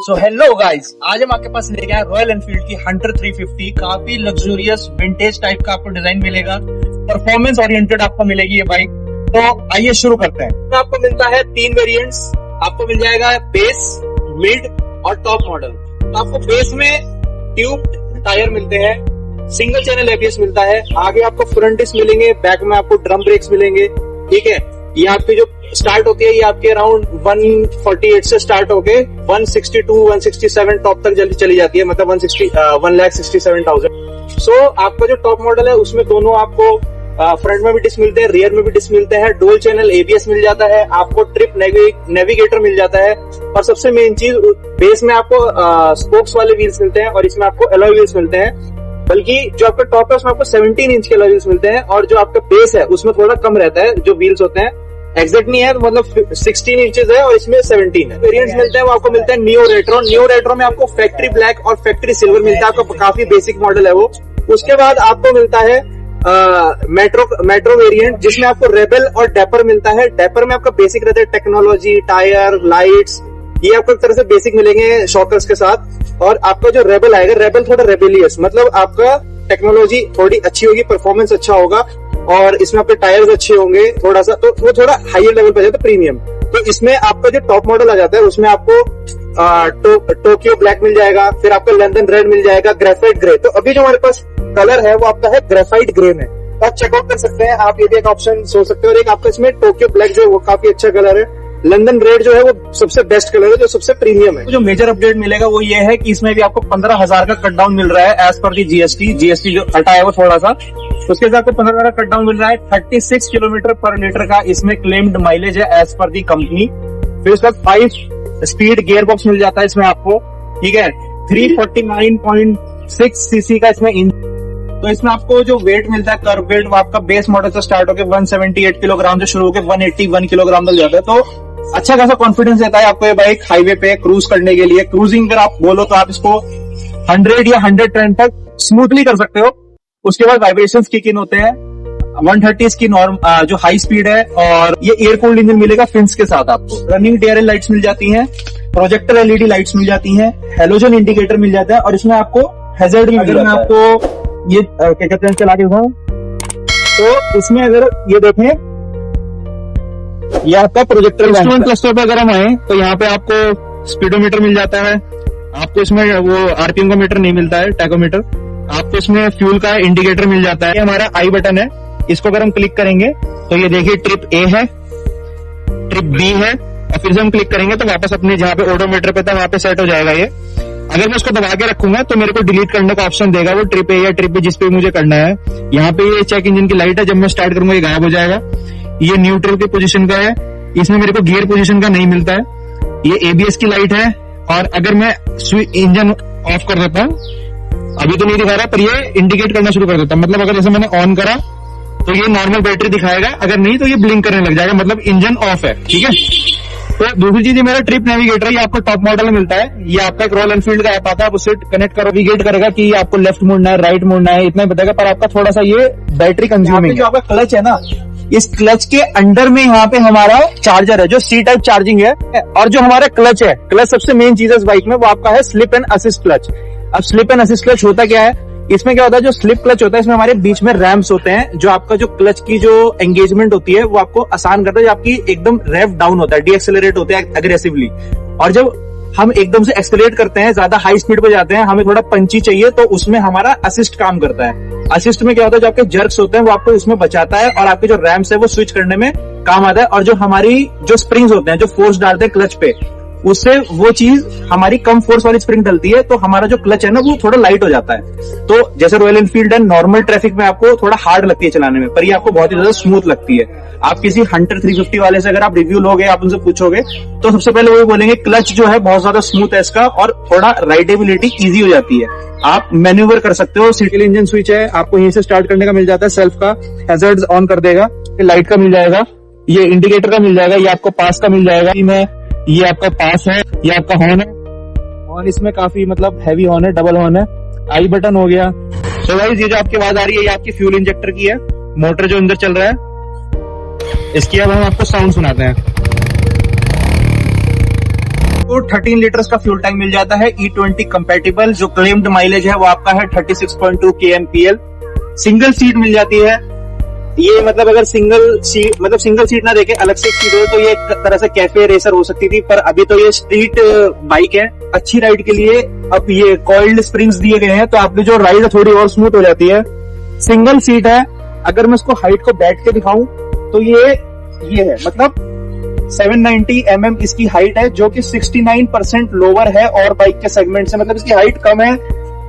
So hello guys, आज हम आपके पास लेके आए रॉयल एनफील्ड की हंटर 350। काफी लग्जूरियस विंटेज टाइप का आपको डिजाइन मिलेगा, परफॉर्मेंस ओरिएंटेड आपको मिलेगी ये बाइक। तो आइए शुरू करते हैं। तो आपको मिलता है 3 वेरिएंट्स। आपको मिल जाएगा बेस, मिड और टॉप मॉडल। तो आपको बेस में ट्यूब टायर मिलते हैं, सिंगल चैनल एबीएस मिलता है, आगे आपको फ्रंट डिस्क मिलेंगे, बैक में आपको ड्रम ब्रेक्स मिलेंगे। ठीक है, ये आपकी जो स्टार्ट होती है ये आपके अराउंड 148 से स्टार्ट होके 162 167 टॉप तक जल्दी चली जाती है, मतलब 1,67,000। सो आपका जो टॉप मॉडल है उसमें दोनों आपको फ्रंट में भी डिस्क मिलते हैं, रियर में भी डिस्क मिलते हैं, डुअल चैनल एबीएस मिल जाता है, आपको ट्रिप नेविगेटर मिल जाता है, और सबसे मेन चीज बेस में आपको स्पोक्स वाले व्हील्स मिलते हैं और इसमें आपको एलॉय व्हील्स मिलते हैं। बल्कि जो आपका टॉप है उसमें आपको 17 इंच के एलॉय व्हील्स मिलते हैं, और जो आपका बेस है उसमें थोड़ा कम रहता है, जो व्हील्स होते हैं एग्जैक्ट नहीं है, मतलब 16 इंचेस है और इसमें 17 है। वेरिएंट्स मिलते हैं वो आपको मिलता है नियो रेट्रो। नियो रेट्रो में आपको फैक्ट्री ब्लैक और फैक्ट्री सिल्वर मिलता है, आपको काफी बेसिक मॉडल है वो। उसके बाद आपको मिलता है मेट्रो वेरिएंट, जिसमें आपको रेबल और डेपर मिलता है। डेपर में आपका बेसिक रहता है टेक्नोलॉजी, टायर, लाइट्स, ये आपको एक तरह से बेसिक मिलेंगे शॉकर्स के साथ। और आपका जो रेबल आएगा, रेबल थोड़ा रेबेलियस, मतलब आपका टेक्नोलॉजी थोड़ी अच्छी होगी, परफॉर्मेंस अच्छा होगा, और इसमें आपके टायर्स अच्छे होंगे थोड़ा सा, तो वो थोड़ा हायर लेवल पे जाता है, प्रीमियम। तो इसमें आपका जो टॉप मॉडल आ जाता है उसमें आपको टोक्यो ब्लैक मिल जाएगा, फिर आपको लंदन रेड मिल जाएगा, ग्रेफाइट ग्रे। तो अभी जो हमारे पास कलर है वो आपका है ग्रेफाइट ग्रे में, तो आप चेकआउट कर सकते हैं, आप ये भी एक ऑप्शन सोच सकते हो। और एक आपका इसमें टोक्यो ब्लैक जो है वो काफी अच्छा कलर है, लंदन रेड जो है वो सबसे बेस्ट कलर है, जो सबसे प्रीमियम है। जो मेजर अपडेट मिलेगा वो ये है कि इसमें भी आपको 15,000 का कट डाउन मिल रहा है एज पर दी जीएसटी जो हटा है वो थोड़ा सा, उसके साथ आपको 15,000 का कट डाउन मिल रहा है। 36 किलोमीटर पर लीटर का इसमें क्लेम्ड माइलेज है एज पर दी कंपनी। फिर उसके बाद 5 स्पीड गियर बॉक्स मिल जाता है इसमें आपको। ठीक है, 349.6 सीसी का इसमें इंजन। तो इसमें आपको जो वेट मिलता है कर्व वेट, वो आपका बेस मॉडल से स्टार्ट होकर 178 किलोग्राम से शुरू होकर 181 किलोग्राम तक जाता है। तो अच्छा खासा कॉन्फिडेंस देता है आपको ये बाइक हाईवे पे क्रूज करने के लिए। क्रूजिंग अगर आप बोलो तो आप इसको 100 या 110 तक स्मूथली कर सकते हो। उसके बाद वाइब्रेशंस किक इन होते हैं। 130 की नॉर्म जो हाई स्पीड है, और ये एयर कूल्ड इंजन मिलेगा फिन्स के साथ। आपको रनिंग डीआरएल लाइट्स मिल जाती हैं, प्रोजेक्टर एलईडी लाइट्स मिल जाती हैं, हेलोजन इंडिकेटर मिल जाता है, और इसमें आपको हैजर्ड भी मिल जाता है। आपको ये क्या कहते हैं चला के दिखाऊं तो इसमें अगर ये देखें, ये आपका प्रोजेक्टर इंस्ट्रूमेंट क्लस्टर पे अगर हम आए तो यहाँ पे आपको स्पीडोमीटर मिल जाता है, आपको इसमें वो आरपीएम का मीटर नहीं मिलता है, टैकोमीटर। आपको इसमें फ्यूल का इंडिकेटर मिल जाता है। ये हमारा आई बटन है, इसको अगर हम क्लिक करेंगे तो ये देखिए ट्रिप ए है, ट्रिप बी है, और फिर से हम क्लिक करेंगे तो वापस अपने जहाँ पे ओडोमीटर पे था वहां पे सेट हो जाएगा ये। अगर मैं उसको दबा के रखूंगा तो मेरे को डिलीट करने का ऑप्शन देगा, वो ट्रिप ए या ट्रिप बी जिस पे मुझे करना है। यहाँ पे ये चेक इंजन की लाइट है, जब मैं स्टार्ट करूंगा ये गायब हो जाएगा। ये न्यूट्रल की पोजीशन का है, इसमें मेरे को गियर पोजीशन का नहीं मिलता है। ये एबीएस की लाइट है, और अगर मैं इंजन ऑफ कर देता हूँ, अभी तो नहीं दिखा रहा पर ये इंडिकेट करना शुरू कर देता है, मतलब अगर जैसे मैंने ऑन करा तो ये नॉर्मल बैटरी दिखाएगा, अगर नहीं तो ये ब्लिंक करने लग जाएगा, मतलब इंजन ऑफ है। ठीक है, तो दूसरी चीज मेरा ट्रिप नेविगेटर, ये आपको टॉप मॉडल में मिलता है। ये आपका एक रॉयल एनफील्ड का ऐप आता है, आप उससे कनेक्ट करो, नेविगेट करेगा कि आपको लेफ्ट मुड़ना है, राइट मुड़ना है, इतना ही बताएगा। पर आपका थोड़ा सा ये बैटरी कंज्यूमिंग, जो आपका क्लच है ना, इस क्लच के अंडर में यहाँ पे हमारा चार्जर है जो सी टाइप चार्जिंग है, और जो हमारा क्लच है, क्लच सबसे मेन चीज है इस बाइक में, वो आपका है स्लिप एंड असिस्ट क्लच। अब स्लिप एंड असिस्ट क्लच होता क्या है, इसमें क्या होता है, जो स्लिप क्लच होता है इसमें हमारे बीच में रैम्प्स होते हैं, जो आपका जो क्लच की जो एंगेजमेंट होती है वो आपको आसान करता है, जो आपकी एकदम रेव डाउन होता है, डीएक्सेलरेट होते हैं अग्रेसिवली। और जब हम एकदम से एक्सेलरेट करते हैं, ज्यादा हाई स्पीड पे जाते हैं, हमें थोड़ा पंची चाहिए, तो उसमें हमारा असिस्ट काम करता है। असिस्ट में क्या होता है, जो आपके जर्क्स होते हैं वो आपको उसमें बचाता है, और आपके जो रैम्स है वो स्विच करने में काम आता है। और जो हमारी जो स्प्रिंग्स होते हैं, जो फोर्स डालते हैं क्लच पे, उससे वो चीज हमारी कम फोर्स वाली स्प्रिंग डलती है, तो हमारा जो क्लच है ना वो थोड़ा लाइट हो जाता है। तो जैसे रॉयल एनफील्ड है, नॉर्मल ट्रैफिक में आपको थोड़ा हार्ड लगती है चलाने में, पर ये आपको बहुत ही ज्यादा स्मूथ लगती है। आप किसी हंटर 350 वाले से अगर आप रिव्यू लोगे, आप उनसे पूछोगे तो सबसे पहले वो बोलेंगे क्लच जो है बहुत ज्यादा स्मूथ है इसका, और थोड़ा राइडेबिलिटी इजी हो जाती है, आप मैन्यूवर कर सकते हो। सिंगल इंजन स्विच है, आपको यहीं से स्टार्ट करने का मिल जाता है, सेल्फ का हैजर्ड्स ऑन कर देगा, लाइट का मिल जाएगा, ये इंडिकेटर का मिल जाएगा, ये आपको पास का मिल जाएगा। ये आपका पास है, ये आपका हॉर्न है, और इसमें काफी मतलब हैवी हॉर्न है, डबल हॉर्न है। आई बटन हो गया। तो गाइस ये जो आपकी आवाज आ रही है ये आपकी फ्यूल इंजेक्टर की है, मोटर जो अंदर चल रहा है। इसकी अब हम आपको साउंड सुनाते हैं। तो 13 लीटर्स का फ्यूल टैंक मिल जाता है, E20 कंपैटिबल। जो क्लेम्ड माइलेज है वो आपका है 36.2 kmpl। सिंगल सीट मिल जाती है। ये मतलब अगर सिंगल सीट ना देके अलग से एक सीट हो तो ये एक तरह से कैफे रेसर हो सकती थी, पर अभी तो ये स्ट्रीट बाइक है। अच्छी राइड के लिए अब ये कॉइल्ड स्प्रिंग्स दिए गए हैं, तो आपकी जो राइड है थोड़ी और स्मूथ हो जाती है। सिंगल सीट है। अगर मैं इसको हाइट को बैठ के दिखाऊं तो ये है मतलब 790 mm इसकी हाइट है, जो कि 69% लोअर है और बाइक के सेगमेंट से, मतलब इसकी हाइट कम है।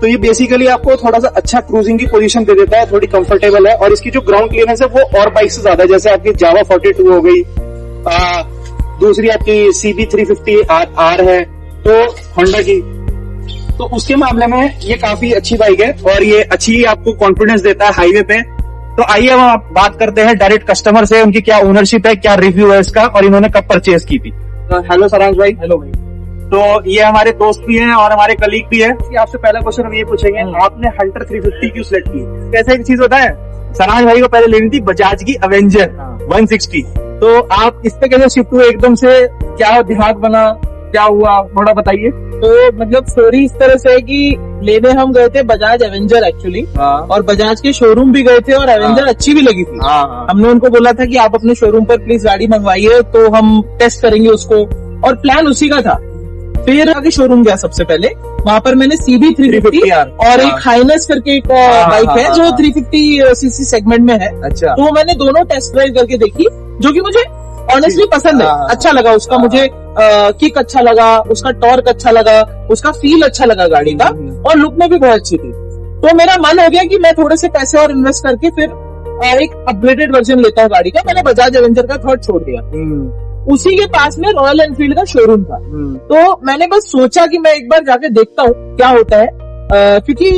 तो ये बेसिकली आपको थोड़ा सा अच्छा क्रूजिंग की पोजीशन दे देता है, थोड़ी कंफर्टेबल है। और इसकी जो ग्राउंड क्लियरेंस है वो और बाइक से ज्यादा है, जैसे आपकी जावा 42 हो गई, दूसरी आपकी CB 350R है तो होंडा की, तो उसके मामले में ये काफी अच्छी बाइक है और ये अच्छी आपको कॉन्फिडेंस देता है हाईवे पे। तो आइए हम आप बात करते हैं डायरेक्ट कस्टमर से, उनकी क्या ओनरशिप है, क्या रिव्यू है इसका और इन्होंने कब परचेज की थी। हेलो सरांश भाई। हेलो भाई। तो ये हमारे दोस्त भी हैं और हमारे कलीग भी है। आपसे पहला क्वेश्चन हम ये पूछेंगे, आपने हंटर 350 क्यों सिलेक्ट की? कैसे एक चीज होता है, सरांश भाई को पहले लेनी थी बजाज की अवेंजर 160, तो आप इस पे कैसे शिफ्ट हुए एकदम से, क्या दिमाग बना, क्या हुआ, थोड़ा बताइए। तो मतलब स्टोरी इस तरह से है कि लेने हम गए थे बजाज एवेंजर एक्चुअली, और बजाज के शोरूम भी गए थे और एवेंजर अच्छी भी लगी थी। हमने उनको बोला था कि आप अपने शोरूम पर प्लीज गाड़ी मंगवाइए तो हम टेस्ट करेंगे उसको, और प्लान उसी का था। फिर आगे शोरूम गया सबसे पहले, वहां पर मैंने CB 350 और एक हाइनस करके एक बाइक है जो 350cc सेगमेंट में है। अच्छा। तो मैंने दोनों टेस्ट ड्राइव करके देखी, जो कि मुझे ऑनेस्टली पसंद है, अच्छा लगा उसका। मुझे किक अच्छा लगा, उसका टॉर्क अच्छा लगा, उसका फील अच्छा लगा गाड़ी का, और लुक में भी बहुत अच्छी थी। तो मेरा मन हो गया कि मैं थोड़े से पैसे और इन्वेस्ट करके फिर एक अपग्रेडेड वर्जन लेता हूँ गाड़ी का। मैंने बजाज एवेंजर का थॉट छोड़ दिया। उसी के पास में रॉयल एनफील्ड का शोरूम था, तो मैंने बस सोचा कि मैं एक बार जाके देखता हूँ क्या होता है, क्योंकि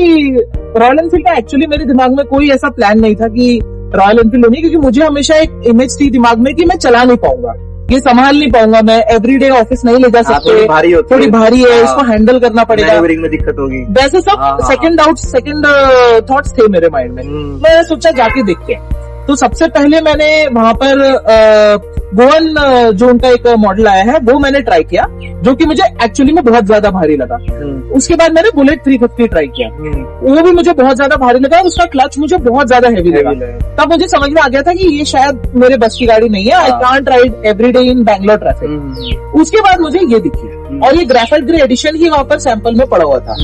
रॉयल एनफील्ड का एक्चुअली मेरे दिमाग में कोई ऐसा प्लान नहीं था कि रॉयल एनफील्ड होनी, क्योंकि मुझे हमेशा एक इमेज थी दिमाग में कि मैं चला नहीं पाऊंगा, ये संभाल नहीं पाऊंगा, मैं एवरीडे ऑफिस नहीं ले जा सकते, थोड़ी भारी है, इसको हैंडल करना पड़ेगा, में दिक्कत होगी, वैसे सब सेकंड थॉट्स थे मेरे माइंड में। मैं सोचा जाके देखते हैं। तो सबसे पहले मैंने वहां पर गोवन जो उनका एक मॉडल आया है वो मैंने ट्राई किया, जो कि मुझे एक्चुअली में बहुत ज्यादा भारी लगा। उसके बाद मैंने बुलेट 350 ट्राई किया, वो भी मुझे बहुत ज्यादा भारी लगा, उसका क्लच मुझे बहुत ज्यादा हैवी लगा। तब मुझे समझ में आ गया था कि ये शायद मेरे बस की गाड़ी नहीं है, I can't ride everyday in Bangalore traffic. उसके बाद मुझे ये दिखी, और ये ग्रेफाइट ग्रे एडिशन ही वहां पर सैंपल में पड़ा हुआ था।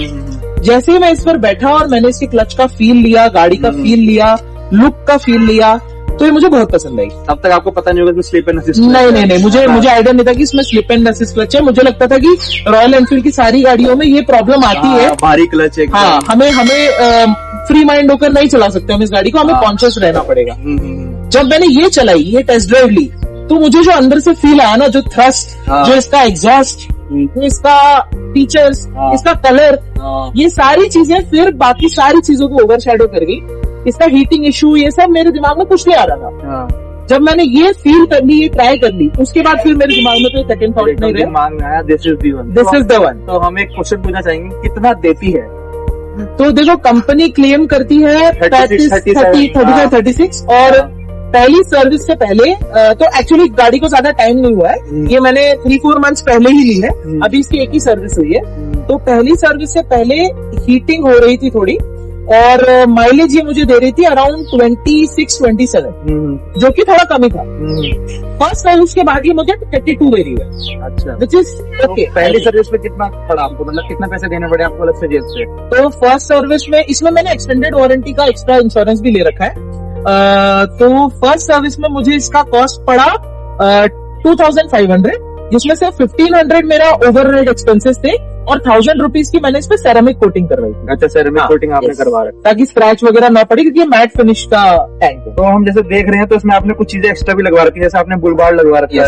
जैसे ही मैं इस पर बैठा और मैंने इसके क्लच का फील लिया, गाड़ी का फील लिया, लुक का फील लिया, तो ये मुझे बहुत पसंद आई। तब तक आपको पता नहीं होगा कि स्लिप एंड असिस्ट? नहीं, मुझे आइडिया नहीं था कि इसमें स्लिप एंड असिस्ट क्लच है। मुझे लगता था कि रॉयल एनफील्ड की सारी गाड़ियों में ये प्रॉब्लम आती है, भारी क्लच है। हाँ, हमें फ्री माइंड होकर नहीं चला सकते हम इस गाड़ी को, हमें कॉन्शियस रहना पड़ेगा। जब मैंने ये चलाई, ये टेस्ट ड्राइव ली, तो मुझे जो अंदर से फील आया ना, जो थ्रस्ट, जो इसका एग्जॉस्ट, इसका फीचर्स, इसका कलर, ये सारी चीजें फिर बाकी सारी चीजों को ओवरशैडो कर गई। इसका हीटिंग इशू, ये सब मेरे दिमाग में कुछ नहीं आ रहा था। जब मैंने ये फील कर ली, ये ट्राई कर ली, उसके बाद फिर मेरे दिमाग में कोई सेकंड थॉट नहीं रहा, दिमाग में आया दिस इज द वन। तो हम एक क्वेश्चन पूछना चाहेंगे, कितना देती है? तो देखो, कंपनी क्लेम करती है 35-36, और पहली सर्विस से पहले तो एक्चुअली गाड़ी को ज्यादा टाइम नहीं हुआ है, ये मैंने 3-4 मंथ्स पहले ही ली है, अभी इसकी एक ही सर्विस हुई है। तो पहली सर्विस से पहले हीटिंग हो रही थी थोड़ी, और माइलेज ये मुझे दे रही थी अराउंड 26-27, जो कि थोड़ा कम ही था। फर्स्ट सर्विस के बाद ये मुझे 32 दे रही है। अच्छा, विच इज ओके। पहली सर्विस में कितना पड़ा आपको, मतलब कितना पैसे देने पड़े आपको अलग से जेब से? तो फर्स्ट सर्विस में, इसमें मैंने एक्सटेंडेड वारंटी का एक्स्ट्रा इंश्योरेंस भी ले रखा है। तो फर्स्ट सर्विस में मुझे इसका कॉस्ट पड़ा 2500, जिसमें से 1500 मेरा ओवरहेड एक्सपेंसेस थे, और 1000 रुपीज की मैंने इस पे सेरेमिक कोटिंग करवाई थी। अच्छा, सेरेमिक कोटिंग आपने करवा रखा, ताकि स्क्रैच वगैरह ना पड़े, क्योंकि मैट फिनिश का टैंक है। तो हम जैसे देख रहे हैं तो इसमें आपने कुछ चीजें एक्स्ट्रा भी लगवा रखी है, जैसे आपने बुलबार लगवा रखा है,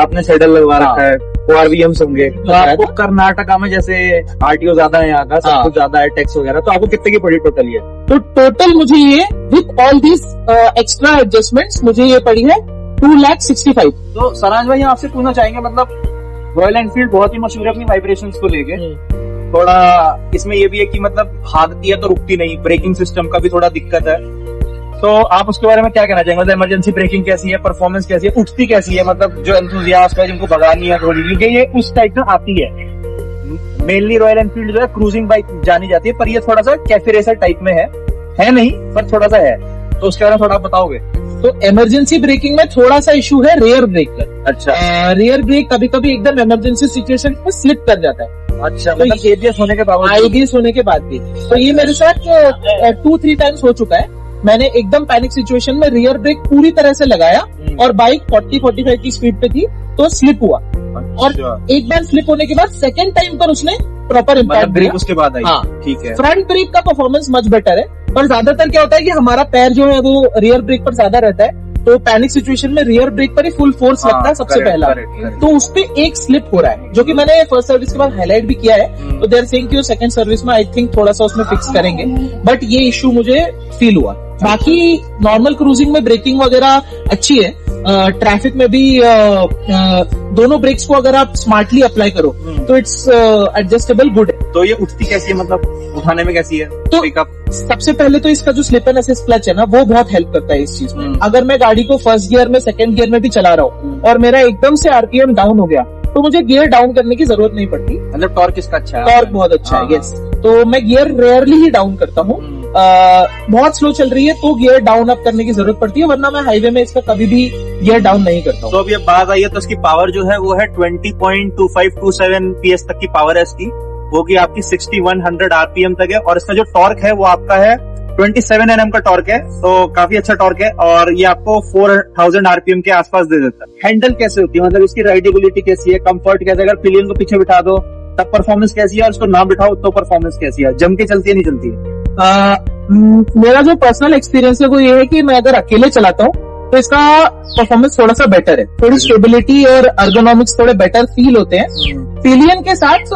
आपने सेडल लगवा रखा है, ORVMs होंगे। तो आपको कर्नाटका में जैसे RTO ज्यादा है, यहाँ का सब कुछ ज्यादा है, टैक्स वगैरह, तो आपको कितने की पड़ी टोटल ये? तो टोटल मुझे ये with all this extra adjustments मुझे ये पड़ी है 2,65,000। तो सरांश भाई आपसे पूछना चाहेंगे, मतलब रॉयल एनफील्ड बहुत ही मशहूर है अपनी वाइब्रेशंस को लेके, थोड़ा इसमें ये भी है कि मतलब हाथ दिया तो रुकती नहीं, ब्रेकिंग सिस्टम का भी थोड़ा दिक्कत है, तो आप उसके बारे में क्या कहना चाहेंगे? मतलब इमरजेंसी ब्रेकिंग कैसी है, परफॉर्मेंस कैसी है, उठती कैसी है? मतलब जो एंथुसियास्ट है जिनको भगानी है थोड़ी, क्योंकि ये उस टाइप में आती है। मेनली रॉयल एनफील्ड जो है क्रूजिंग बाइक जानी जाती है, पर ये थोड़ा सा कैफे रेसर टाइप में है नहीं, पर थोड़ा सा है। तो उसके बारे में थोड़ा आप बताओगे? तो इमरजेंसी ब्रेकिंग में थोड़ा सा इशू है रेयर ब्रेक का। अच्छा। रेयर ब्रेक कभी कभी एकदम इमरजेंसी सिचुएशन में स्लिप कर जाता है। अच्छा, तो मतलब ABS होने के बावजूद? आईबीएस होने के बाद भी। तो ये मेरे साथ 2-3 टाइम्स हो चुका है। मैंने एकदम पैनिक सिचुएशन में रियर ब्रेक पूरी तरह से लगाया और बाइक 40-45 की स्पीड पे थी, तो स्लिप हुआ। और एक बार स्लिप होने के बाद सेकंड टाइम पर उसने प्रॉपर इम्पैक्ट ब्रेक उसके बाद आई। हाँ, ठीक है। फ्रंट ब्रेक का परफॉर्मेंस मच बेटर है, पर ज्यादातर क्या होता है कि हमारा पैर जो है वो रियर ब्रेक पर ज्यादा रहता है, तो पैनिक सिचुएशन में रियर ब्रेक पर ही फुल फोर्स लगता है सबसे पहला। तो उस पे एक स्लिप हो रहा है, जो कि मैंने फर्स्ट सर्विस के बाद हाईलाइट भी किया है। तो देयर सेइंग कि सेकंड सर्विस में आई थिंक थोड़ा सा उसमें फिक्स करेंगे, बट ये इशू मुझे फील हुआ। बाकी नॉर्मल क्रूजिंग में ब्रेकिंग वगैरह अच्छी है। ट्रैफिक में भी दोनों ब्रेक्स को अगर आप स्मार्टली अप्लाई करो तो इट्स एडजस्टेबल गुड है। तो ये उठती कैसी है, मतलब उठाने में कैसी है? तो पिकअप सबसे पहले तो इसका जो स्लिप एंड असिस्ट क्लच है ना, वो बहुत हेल्प करता है इस चीज में। अगर मैं गाड़ी को फर्स्ट गियर में, सेकंड गियर में भी चला रहा हूँ और मेरा एकदम से आरपीएम डाउन हो गया, तो मुझे गियर डाउन करने की जरूरत नहीं पड़ती। मतलब टॉर्क इसका अच्छा है? टॉर्क बहुत अच्छा है, यस। तो मैं गियर रेयरली ही डाउन करता हूँ। बहुत स्लो चल रही है तो गियर डाउन अप करने की जरूरत पड़ती है, वरना मैं हाईवे में इसका कभी भी गियर डाउन नहीं करता हूँ। तो अब ये बात आई है, तो इसकी पावर जो है वो है 20.2527 PS तक की पावर है इसकी, वो की आपकी 6100 RPM तक है। और इसका जो टॉर्क है वो आपका है 27 Nm का टॉर्क है, तो काफी अच्छा टॉर्क है। और ये आपको 4000 RPM के आसपास दे देता है। हैंडल कैसे होती है, मतलब इसकी राइडेबिलिटी कैसी है, कंफर्ट कैसे, अगर पिलियन को पीछे बिठा दो तब परफॉर्मेंस कैसी है, और उसको ना बिठाओ तो परफॉर्मेंस कैसी है? जम के चलती है, नहीं चलती है? मेरा जो पर्सनल एक्सपीरियंस है वो ये है कि मैं अगर अकेले चलाता हूँ तो इसका परफॉर्मेंस थोड़ा सा बेटर है, थोड़ी स्टेबिलिटी और अर्गोनॉमिक्स थोड़े बेटर फील होते हैं। पिलियन के साथ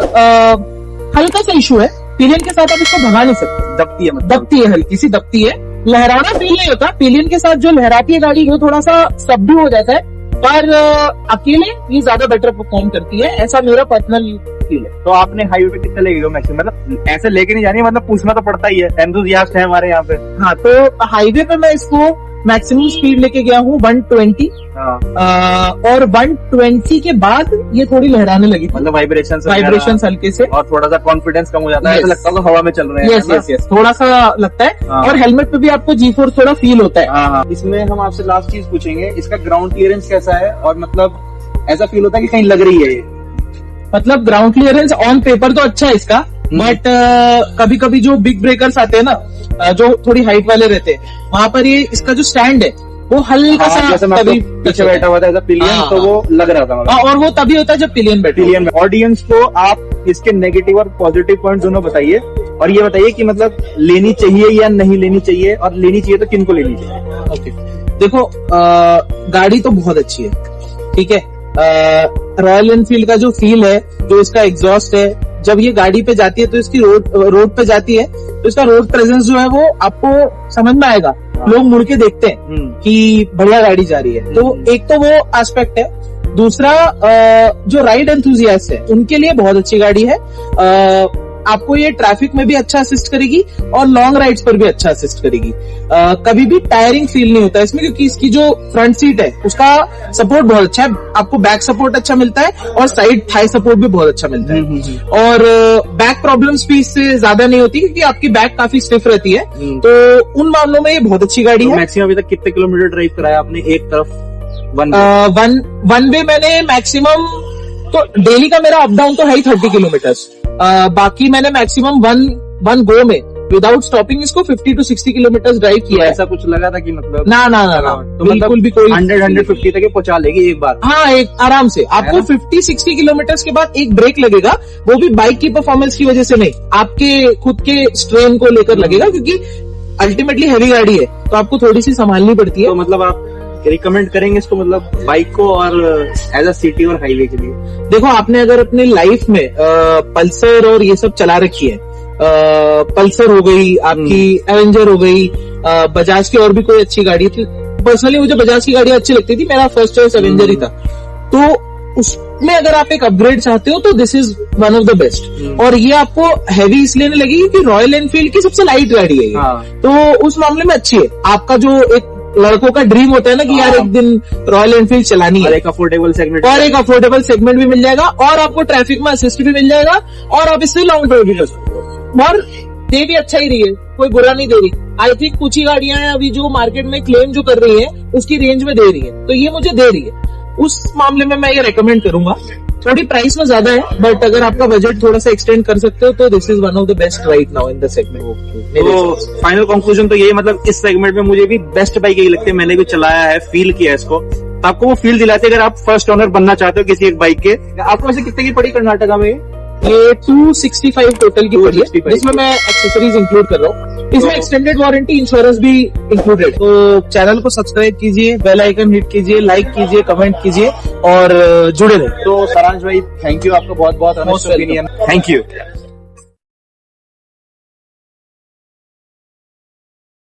हल्का सा इशू है, पिलियन के साथ आप इसको भगा नहीं सकते, दबती है, मतलब दबती है, हल्की सी दबती है। लहराना फील नहीं होता। पिलियन के साथ जो लहराती है गाड़ी वो थोड़ा सा सबडू हो जाता है, पर अकेले ये ज्यादा बेटर परफॉर्म करती है, ऐसा मेरा पर्सनल फील है। तो आपने हाईवे पे कितने लेके गए मैक्सिमम? मतलब ऐसे लेके नहीं जानी, मतलब पूछना तो पड़ता ही है, एंथुसियास्ट है हमारे यहाँ पे। हाँ, तो हाईवे पे मैं इसको मैक्सिमम स्पीड लेके गया हूँ 120। और 120 के बाद ये थोड़ी लहराने लगी, मतलब वाइब्रेशन हल्के से, और थोड़ा सा कॉन्फिडेंस कम हो जाता है, ऐसा लगता है तो हवा में चल रहे हैं। यस, थोड़ा सा लगता है। और हेलमेट पे भी आपको G4 थोड़ा फील होता है। इसमें हम आपसे लास्ट चीज पूछेंगे, इसका ग्राउंड क्लियरेंस कैसा है? और मतलब ऐसा फील होता है कि कहीं लग रही है ये? मतलब ग्राउंड क्लियरेंस ऑन पेपर तो अच्छा है इसका, बट कभी कभी जो बिग ब्रेकर्स आते हैं ना, जो थोड़ी हाइट वाले रहते हैं, वहां पर ये इसका जो स्टैंड है वो हल्का सा तभी पीछे बैठा हुआ था एज अ पिलियन, तो वो लग रहा था। और वो तभी होता है जब पिलियन बैठे। पिलियन में ऑडियंस को आप इसके नेगेटिव और पॉजिटिव पॉइंट दोनों बताइए, और ये बताइए कि मतलब लेनी चाहिए या नहीं लेनी चाहिए, और लेनी चाहिए तो किनको लेनी चाहिए? ओके, देखो गाड़ी तो बहुत अच्छी है, ठीक है। रॉयल एनफील्ड का जो फील है, जो इसका एग्जॉस्ट है, जब ये गाड़ी पे जाती है तो इसकी रोड पे जाती है तो इसका रोड प्रेजेंस जो है वो आपको समझ में आएगा। लोग मुड़ के देखते हैं कि बढ़िया गाड़ी जा रही है। तो एक तो वो एस्पेक्ट है। दूसरा, जो राइड एंथुजियास्ट है उनके लिए बहुत अच्छी गाड़ी है। आपको ये ट्रैफिक में भी अच्छा असिस्ट करेगी और लॉन्ग राइड्स पर भी अच्छा असिस्ट करेगी। कभी भी टायरिंग फील नहीं होता इसमें, क्योंकि इसकी जो फ्रंट सीट है उसका सपोर्ट बहुत अच्छा है। आपको बैक सपोर्ट अच्छा मिलता है और साइड थाई सपोर्ट भी बहुत अच्छा मिलता है। और बैक प्रॉब्लम्स भी इससे ज्यादा नहीं होती, क्योंकि आपकी बैक काफी स्टिफ रहती है। तो उन मामलों में ये बहुत अच्छी गाड़ी है। मैक्सिमम अभी तक कितने किलोमीटर ड्राइव कराया आपने एक तरफ? वन वे मैंने मैक्सिमम, तो डेली का मेरा अप डाउन तो है ही 30 किलोमीटर्स। बाकी मैंने मैक्सिमम वन गो में विदाउट स्टॉपिंग इसको 50 to 60 किलोमीटर ड्राइव किया है। ऐसा कुछ लगा था कि मतलब ना तो बिल्कुल मतलब भी कोई 100-150 तक पहुंचा लेगी एक बार? हाँ, एक आराम से। आपको 50-60 किलोमीटर के बाद एक ब्रेक लगेगा, वो भी बाइक की परफॉर्मेंस की वजह से नहीं, आपके खुद के स्ट्रेन को लेकर लगेगा, क्योंकि अल्टीमेटली हैवी गाड़ी है तो आपको थोड़ी सी संभालनी पड़ती है। तो मतलब आप रिकमेंड करेंगे इसको, मतलब बाइक को और एज अ सिटी और हाईवे के लिए? देखो, आपने अगर अपनी लाइफ में पल्सर और ये सब चला रखी है, पल्सर हो गई आपकी, एवेंजर हो गई, बजाज की और भी कोई अच्छी गाड़ी थी। पर्सनली मुझे बजाज की गाड़ी अच्छी लगती थी, मेरा फर्स्ट चॉइस एवेंजर ही था। तो में अगर आप एक अपग्रेड चाहते हो तो this is one of the best. और ये आपको हैवी इसलिए नहीं लगेगी कि रॉयल एनफील्ड की सबसे लाइट गाड़ी है ये। हाँ। तो उस मामले में अच्छी है। आपका जो एक लड़कों का ड्रीम होता है ना कि यार एक दिन रॉयल एनफील्ड चलानी और है, एक अफोर्डेबल सेगमेंट, और एक अफोर्डेबल सेगमेंट भी मिल जाएगा, और आपको ट्रैफिक में असिस्ट भी मिल जाएगा, और आप इससे लॉन्ग ड्राइव भी कर सकते हो। और दे भी अच्छा ही रही है, कोई बुरा नहीं दे रही। आई थिंक कुछ ही गाड़ियां हैं अभी जो मार्केट में क्लेम जो कर रही है उसकी रेंज में दे रही है, तो ये मुझे दे रही है। उस मामले में मैं ये रेकमेंड करूंगा। थोड़ी प्राइस में ज्यादा है, बट अगर आपका बजट थोड़ा सा एक्सटेंड कर सकते हो तो this is one of the best right now in the segment. तो फाइनल कंक्लूजन तो यही, मतलब इस सेगमेंट में मुझे भी बेस्ट बाइक यही लगती है। मैंने भी चलाया है, फील किया है इसको, तो आपको वो फील दिलाते है। अगर आप फर्स्ट ओनर बनना चाहते हो किसी एक बाइक के, आपको वैसे कितने की पड़ी कर्नाटका में? ये 265 टोटल की पड़ी है, 265 जिसमें मैं एक्सेसरीज इंक्लूड कर रहा हूँ। इसमें एक्सटेंडेड वारंटी इंश्योरेंस भी इंक्लूडेड। तो चैनल को सब्सक्राइब कीजिए, बेल आइकन हिट कीजिए, लाइक कीजिए, कमेंट कीजिए और जुड़े रहिए। तो सारांश भाई थैंक यू, आपका बहुत बहुत Most welcome. Opinion, thank you.